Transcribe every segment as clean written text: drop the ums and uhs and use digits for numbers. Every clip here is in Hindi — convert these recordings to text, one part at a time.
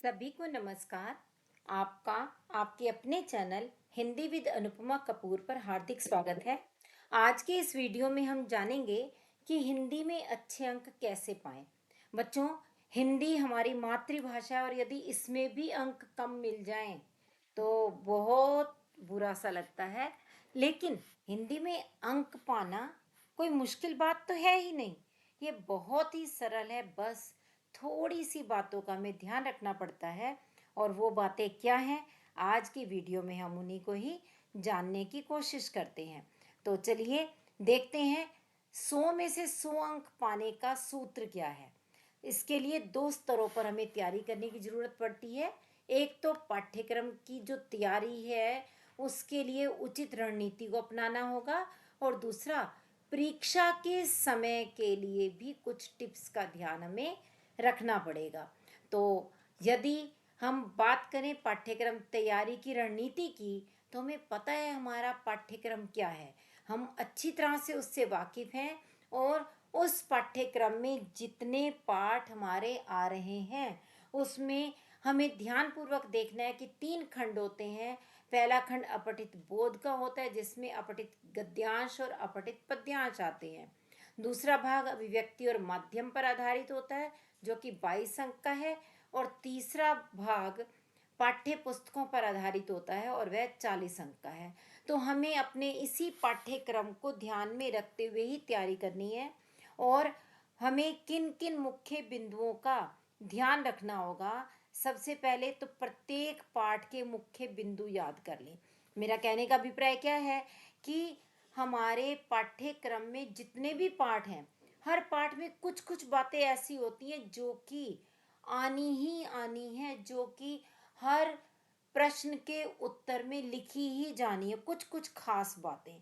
सभी को नमस्कार। आपका आपके अपने चैनल हिंदी विद अनुपमा कपूर पर हार्दिक स्वागत है। आज के इस वीडियो में हम जानेंगे कि हिंदी में अच्छे अंक कैसे पाएं। बच्चों, हिंदी हमारी मातृभाषा है और यदि इसमें भी अंक कम मिल जाएं तो बहुत बुरा सा लगता है। लेकिन हिंदी में अंक पाना कोई मुश्किल बात तो है ही नहीं। ये बहुत ही सरल है। बस थोड़ी सी बातों का हमें ध्यान रखना पड़ता है। और वो बातें क्या हैं, आज की वीडियो में हम उन्हीं को ही जानने की कोशिश करते हैं। तो चलिए देखते हैं 100 में से 100 अंक पाने का सूत्र क्या है। इसके लिए दो स्तरों पर हमें तैयारी करने की ज़रूरत पड़ती है। एक तो पाठ्यक्रम की जो तैयारी है उसके लिए उचित रणनीति को अपनाना होगा, और दूसरा परीक्षा के समय के लिए भी कुछ टिप्स का ध्यान हमें रखना पड़ेगा। तो यदि हम बात करें पाठ्यक्रम तैयारी की रणनीति की, तो हमें पता है हमारा पाठ्यक्रम क्या है। हम अच्छी तरह से उससे वाकिफ़ हैं, और उस पाठ्यक्रम में जितने पाठ हमारे आ रहे हैं उसमें हमें ध्यानपूर्वक देखना है कि 3 खंड होते हैं। पहला खंड अपठित बोध का होता है, जिसमें अपठित गद्यांश और अपठित पद्यांश आते हैं। दूसरा भाग अभिव्यक्ति और माध्यम पर आधारित होता है, जो कि 22 अंक का है। और तीसरा भाग पाठ्य पुस्तकों पर आधारित होता है और वह 40 अंक का है। तो हमें अपने इसी पाठ्यक्रम को ध्यान में रखते हुए ही तैयारी करनी है। और हमें किन किन मुख्य बिंदुओं का ध्यान रखना होगा। सबसे पहले तो प्रत्येक पाठ के मुख्य बिंदु याद कर लें। मेरा कहने का अभिप्राय क्या है कि हमारे पाठ्यक्रम में जितने भी पाठ हैं, हर पाठ में कुछ कुछ बातें ऐसी होती हैं जो कि आनी ही आनी है, जो कि हर प्रश्न के उत्तर में लिखी ही जानी है। कुछ कुछ खास बातें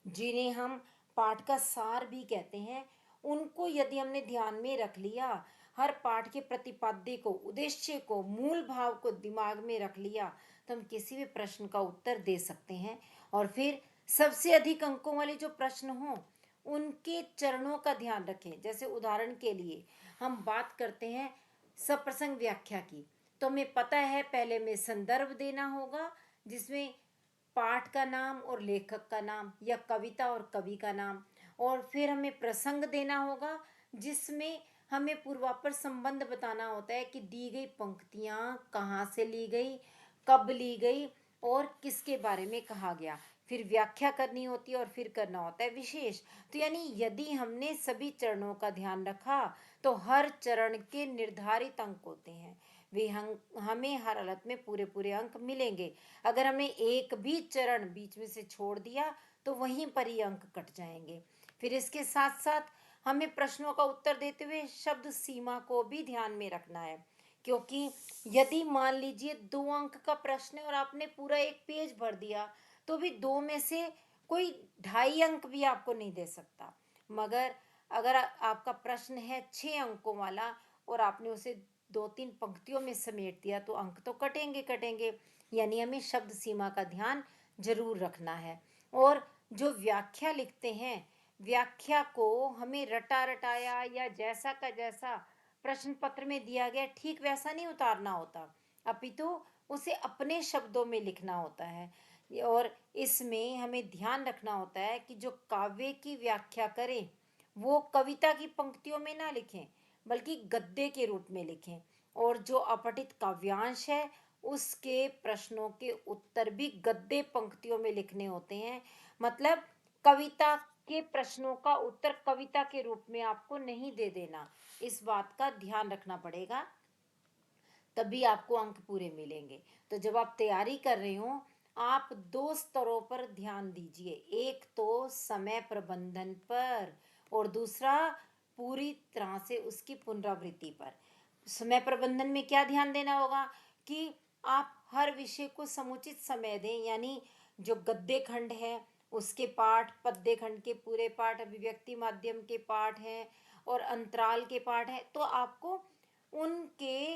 जिन्हें हम पाठ का सार भी कहते हैं, उनको यदि हमने ध्यान में रख लिया, हर पाठ के प्रतिपाद्य को, उद्देश्य को, मूल भाव को दिमाग में रख लिया, तो हम किसी भी प्रश्न का उत्तर दे सकते हैं। और फिर सबसे अधिक अंकों वाले जो प्रश्न हों उनके चरणों का ध्यान रखें। जैसे उदाहरण के लिए हम बात करते हैं सप्रसंग व्याख्या की, तो हमें पता है पहले में संदर्भ देना होगा, जिसमें पाठ का नाम और लेखक का नाम, या कविता और कवि का नाम। और फिर हमें प्रसंग देना होगा, जिसमें हमें पूर्वापर संबंध बताना होता है कि दी गई पंक्तियां कहाँ से ली गई, कब ली गई और किसके बारे में कहा गया। फिर व्याख्या करनी होती है और फिर करना होता है विशेष। तो यानी यदि हमने सभी चरणों का ध्यान रखा तो हर चरण के निर्धारित अंक होते हैं, वे हमें हर हालत में पूरे पूरे अंक मिलेंगे। अगर हमें एक भी चरण बीच में से छोड़ दिया तो वहीं पर ही अंक कट जाएंगे। फिर इसके साथ साथ हमें प्रश्नों का उत्तर देते हुए शब्द सीमा को भी ध्यान में रखना है, क्योंकि यदि मान लीजिए 2 अंक का प्रश्न है और आपने पूरा एक पेज भर दिया, तो भी 2 में से कोई 2.5 अंक भी आपको नहीं दे सकता। मगर अगर आपका प्रश्न है 6 अंकों वाला और आपने उसे 2-3 पंक्तियों में समेट दिया, तो अंक तो कटेंगे कटेंगे। यानी हमें शब्द सीमा का ध्यान जरूर रखना है। और जो व्याख्या लिखते हैं, व्याख्या को हमें रटा रटाया या जैसा का जैसा प्रश्न पत्र में दिया गया ठीक वैसा नहीं उतारना होता, अपितु उसे अपने शब्दों में लिखना होता है। और इसमें हमें ध्यान रखना होता है कि जो काव्य की व्याख्या करें वो कविता की पंक्तियों में ना लिखें, बल्कि गद्य के रूप में लिखें। और जो अपठित काव्यांश है उसके प्रश्नों के उत्तर भी गद्य पंक्तियों में लिखने होते हैं। मतलब कविता के प्रश्नों का उत्तर कविता के रूप में आपको नहीं दे देना, इस बात का ध्यान रखना पड़ेगा, तभी आपको अंक पूरे मिलेंगे। तो जब आप तैयारी कर रहे हो, आप 2 स्तरों पर ध्यान दीजिए। एक तो समय प्रबंधन पर, और दूसरा पूरी तरह से उसकी पुनरावृत्ति पर। समय प्रबंधन में क्या ध्यान देना होगा कि आप हर विषय को समुचित समय दें। यानी जो गद्य खंड है उसके पाठ, पद्य खंड के पूरे पाठ, अभिव्यक्ति माध्यम के पाठ हैं और अंतराल के पाठ हैं, तो आपको उनके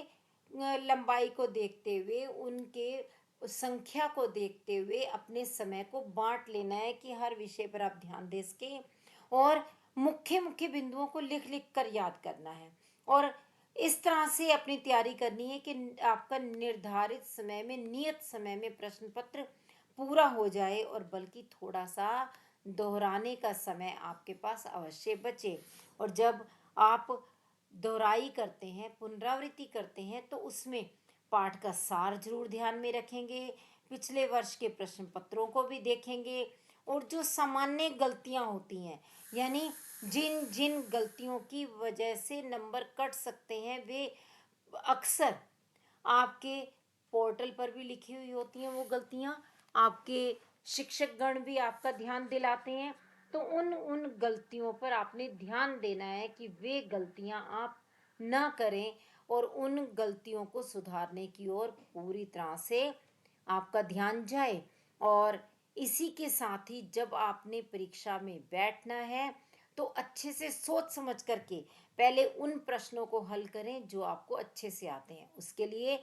लंबाई को देखते हुए, उनके संख्या को देखते हुए अपने समय को बांट लेना है कि हर विषय पर आप ध्यान दे सकें। और मुख्य मुख्य बिंदुओं को लिख लिख कर याद करना है। और इस तरह से अपनी तैयारी करनी है कि आपका निर्धारित समय में, नियत समय में प्रश्न पत्र पूरा हो जाए, और बल्कि थोड़ा सा दोहराने का समय आपके पास अवश्य बचे। और जब आप दोहराई करते हैं, पुनरावृत्ति करते हैं, तो उसमें पाठ का सार जरूर ध्यान में रखेंगे, पिछले वर्ष के प्रश्न पत्रों को भी देखेंगे, और जो सामान्य गलतियां होती हैं, यानी जिन जिन गलतियों की वजह से नंबर कट सकते हैं, वे अक्सर आपके पोर्टल पर भी लिखी हुई होती हैं। वो गलतियां आपके शिक्षक गण भी आपका ध्यान दिलाते हैं। तो उन उन गलतियों पर आपने ध्यान देना है कि वे गलतियां आप ना करें, और उन गलतियों को सुधारने की ओर पूरी तरह से आपका ध्यान जाए। और इसी के साथ ही जब आपने परीक्षा में बैठना है, तो अच्छे से सोच समझ करके पहले उन प्रश्नों को हल करें जो आपको अच्छे से आते हैं। उसके लिए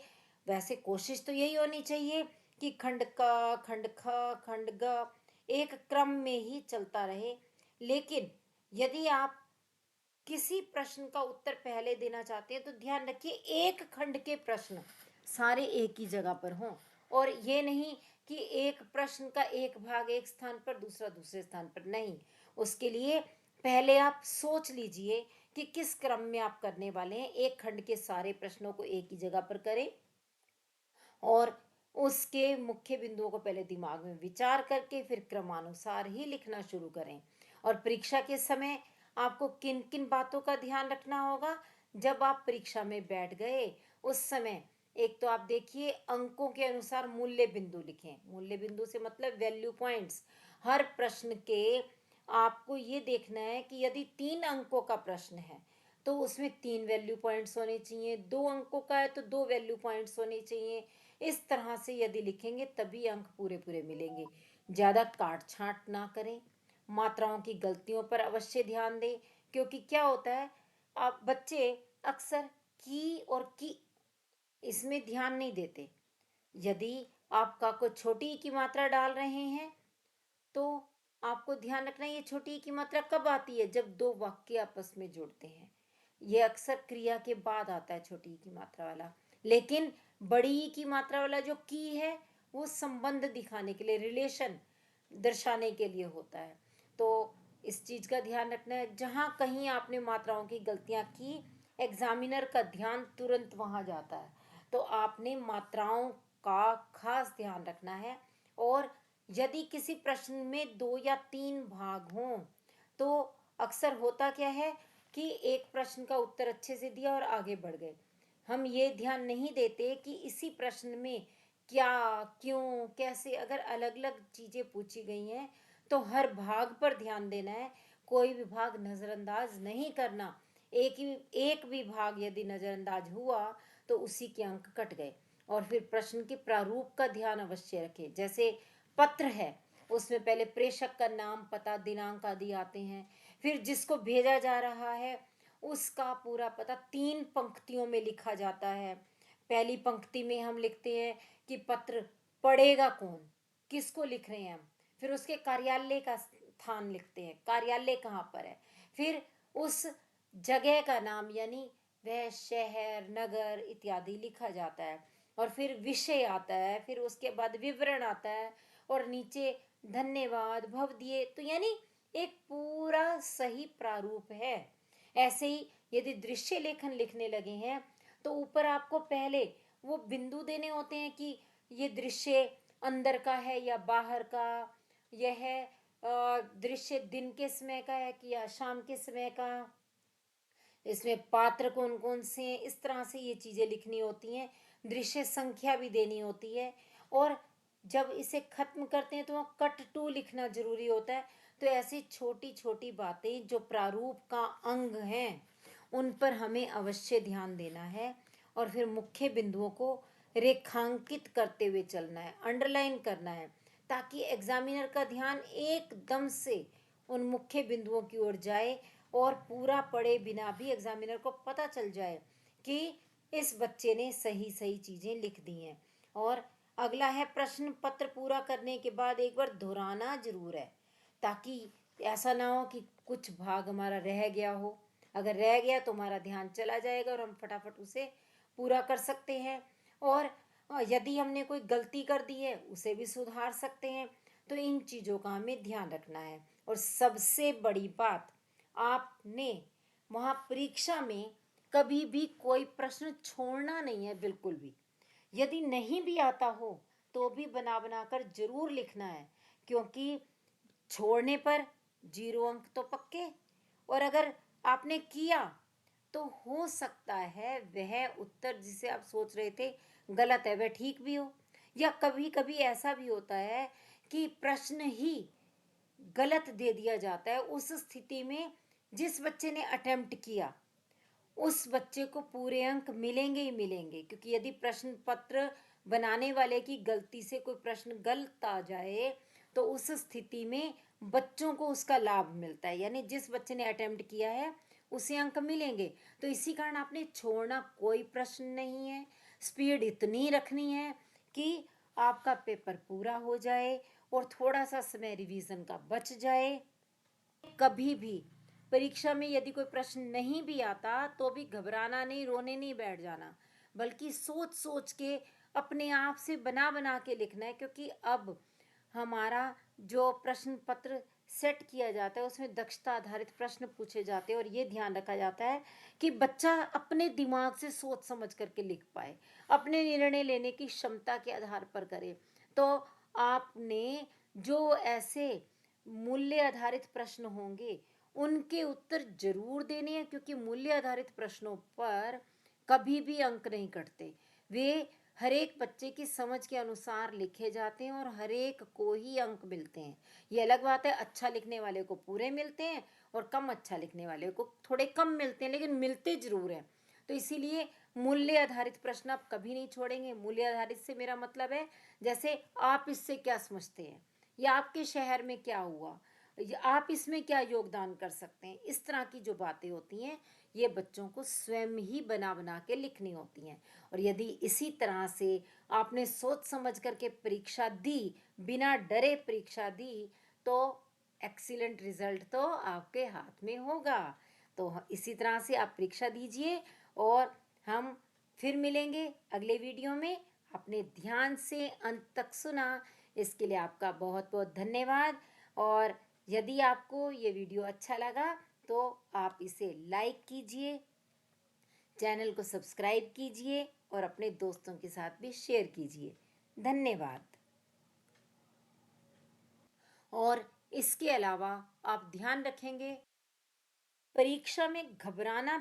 वैसे कोशिश तो यही होनी चाहिए कि खंड का, खंड ख, खंड ग एक क्रम में ही चलता रहे। लेकिन यदि आप किसी प्रश्न का उत्तर पहले देना चाहते हैं, तो ध्यान रखिए एक खंड के प्रश्न सारे एक ही जगह पर हों, और ये नहीं कि एक प्रश्न का एक भाग एक स्थान पर, दूसरा दूसरे स्थान पर। नहीं, उसके लिए पहले आप सोच लीजिए कि किस क्रम में आप करने वाले हैं। एक खंड के सारे प्रश्नों को एक ही जगह पर करें, और उसके मुख्य बिंदुओं को पहले दिमाग में विचार करके फिर क्रमानुसार ही लिखना शुरू करें। और परीक्षा के समय आपको किन किन बातों का ध्यान रखना होगा? जब आप परीक्षा में बैठ गए, उस समय एक तो आप देखिए, अंकों के अनुसार मूल्य बिंदु लिखें। मूल्य बिंदु से मतलब वैल्यू पॉइंट्स। हर प्रश्न के आपको ये देखना है कि यदि 3 अंकों का प्रश्न है, तो उसमें 3 वैल्यू पॉइंट्स होने चाहिए। 2 अंकों का है तो 2 वैल्यू पॉइंट्स होने चाहिए। इस तरह से यदि लिखेंगे तभी अंक पूरे पूरे मिलेंगे। ज़्यादा काट छांट ना करें, मात्राओं की गलतियों पर अवश्य ध्यान दें। क्योंकि क्या होता है, आप बच्चे अक्सर की और की इसमें ध्यान नहीं देते। यदि आप का को छोटी ई की मात्रा डाल रहे हैं, तो आपको ध्यान रखना है ये छोटी ई की मात्रा कब आती है? जब दो वाक्य आपस में जुड़ते हैं। ये अक्सर क्रिया के बाद आता है छोटी ई की मात्रा वाला। लेकिन बड़ी ई की मात्रा वाला जो की है, वो संबंध दिखाने के लिए, रिलेशन दर्शाने के लिए होता है। तो इस चीज का ध्यान रखना है। जहां कहीं आपने मात्राओं की गलतियां की, एग्जामिनर का ध्यान तुरंत वहां जाता है। तो आपने मात्राओं का खास ध्यान रखना है। और यदि किसी प्रश्न में 2 या 3 भाग हों, तो अक्सर होता क्या है कि एक प्रश्न का उत्तर अच्छे से दिया और आगे बढ़ गए। हम ये ध्यान नहीं देते कि इसी प्रश्न में क्या, क्यों, कैसे, अगर अलग अलग चीजें पूछी गई हैं, तो हर भाग पर ध्यान देना है। कोई भी भाग नजरअंदाज नहीं करना। एक भी भाग यदि नजरअंदाज हुआ, तो उसी के अंक कट गए। और फिर प्रश्न के प्रारूप का ध्यान अवश्य रखें। जैसे पत्र है, उसमें पहले प्रेषक का नाम, पता, दिनांक आदि आते हैं। फिर जिसको भेजा जा रहा है, उसका पूरा पता 3 पंक्तियों में लिखा जाता है। पहली पंक्ति में हम लिखते हैं कि पत्र पढ़ेगा कौन, किसको लिख रहे हैं हम। फिर उसके कार्यालय का स्थान लिखते हैं, कार्यालय कहाँ पर है। फिर उस जगह का नाम, यानी वह शहर, नगर इत्यादि लिखा जाता है। और फिर विषय आता है, फिर उसके बाद विवरण आता है, और नीचे धन्यवाद, भव दिए। तो यानी एक पूरा सही प्रारूप है। ऐसे ही यदि दृश्य लेखन लिखने लगे हैं, तो ऊपर आपको पहले वो बिंदु देने होते हैं कि ये दृश्य अंदर का है या बाहर का, यह दृश्य दिन के समय का है कि या शाम के समय का, इसमें पात्र कौन कौन से हैं। इस तरह से ये चीजें लिखनी होती हैं। दृश्य संख्या भी देनी होती है। और जब इसे खत्म करते हैं, तो वहाँ कट टू लिखना जरूरी होता है। तो ऐसी छोटी छोटी बातें जो प्रारूप का अंग हैं, उन पर हमें अवश्य ध्यान देना है। और फिर मुख्य बिंदुओं को रेखांकित करते हुए चलना है, अंडरलाइन करना है, ताकि एग्जामिनर का ध्यान एकदम से उन मुख्य बिंदुओं की ओर जाए, और पूरा पढ़े बिना भी एग्जामिनर को पता चल जाए कि इस बच्चे ने सही सही चीजें लिख दी हैं। और अगला है, प्रश्न पत्र पूरा करने के बाद एक बार दोहराना जरूर है, ताकि ऐसा ना हो कि कुछ भाग हमारा रह गया हो। अगर रह गया तो हमारा ध्यान चला जाएगा और हम फटाफट उसे पूरा कर सकते हैं। और यदि हमने कोई गलती कर दी है उसे भी सुधार सकते हैं। तो इन चीज़ों का हमें ध्यान रखना है। और सबसे बड़ी बात, आपने वहाँ परीक्षा में कभी भी कोई प्रश्न छोड़ना नहीं है, बिल्कुल भी। यदि नहीं भी आता हो तो भी बना बना कर जरूर लिखना है, क्योंकि छोड़ने पर 0 अंक तो पक्के। और अगर आपने किया तो हो सकता है वह उत्तर जिसे आप सोच रहे थे गलत है वह ठीक भी हो। या कभी कभी ऐसा भी होता है कि प्रश्न ही गलत दे दिया जाता है। उस स्थिति में जिस बच्चे ने अटेम्प्ट किया उस बच्चे को पूरे अंक मिलेंगे ही मिलेंगे, क्योंकि यदि प्रश्न पत्र बनाने वाले की गलती से कोई प्रश्न गलत आ जाए तो उस स्थिति में बच्चों को उसका लाभ मिलता है, यानी जिस बच्चे ने अटेम्प्ट किया है उसे अंक मिलेंगे। तो इसी कारण आपने छोड़ना कोई प्रश्न नहीं है। स्पीड इतनी रखनी है कि आपका पेपर पूरा हो जाए और थोड़ा सा समय रिवीजन का बच जाए। कभी भी परीक्षा में यदि कोई प्रश्न नहीं भी आता तो भी घबराना नहीं, रोने नहीं बैठ जाना, बल्कि सोच सोच के अपने आप से बना बना के लिखना है। क्योंकि अब हमारा जो प्रश्न पत्र सेट किया जाता है उसमें दक्षता आधारित प्रश्न पूछे जाते हैं और ये ध्यान रखा जाता है कि बच्चा अपने दिमाग से सोच समझ करके लिख पाए, अपने निर्णय लेने की क्षमता के आधार पर करे। तो आपने जो ऐसे मूल्य आधारित प्रश्न होंगे उनके उत्तर जरूर देने हैं, क्योंकि मूल्य आधारित प्रश्नों पर कभी भी अंक नहीं कटते। वे हर एक बच्चे की समझ के अनुसार लिखे जाते हैं और हर एक को ही अंक मिलते हैं। ये अलग बात है, अच्छा लिखने वाले को पूरे मिलते हैं और कम अच्छा लिखने वाले को थोड़े कम मिलते हैं, लेकिन मिलते जरूर हैं। तो इसीलिए मूल्य आधारित प्रश्न आप कभी नहीं छोड़ेंगे। मूल्य आधारित से मेरा मतलब है जैसे आप इससे क्या समझते हैं, या आपके शहर में क्या हुआ, या आप इसमें क्या योगदान कर सकते हैं। इस तरह की जो बातें होती हैं ये बच्चों को स्वयं ही बना बना के लिखनी होती हैं। और यदि इसी तरह से आपने सोच समझ करके परीक्षा दी, बिना डरे परीक्षा दी, तो एक्सीलेंट रिजल्ट तो आपके हाथ में होगा। तो इसी तरह से आप परीक्षा दीजिए और हम फिर मिलेंगे अगले वीडियो में। अपने ध्यान से अंत तक सुना इसके लिए आपका बहुत बहुत धन्यवाद। और यदि आपको ये वीडियो अच्छा लगा तो आप इसे लाइक कीजिए, चैनल को सब्सक्राइब कीजिए और अपने दोस्तों के साथ भी शेयर कीजिए। धन्यवाद। और इसके अलावा आप ध्यान रखेंगे, परीक्षा में घबराना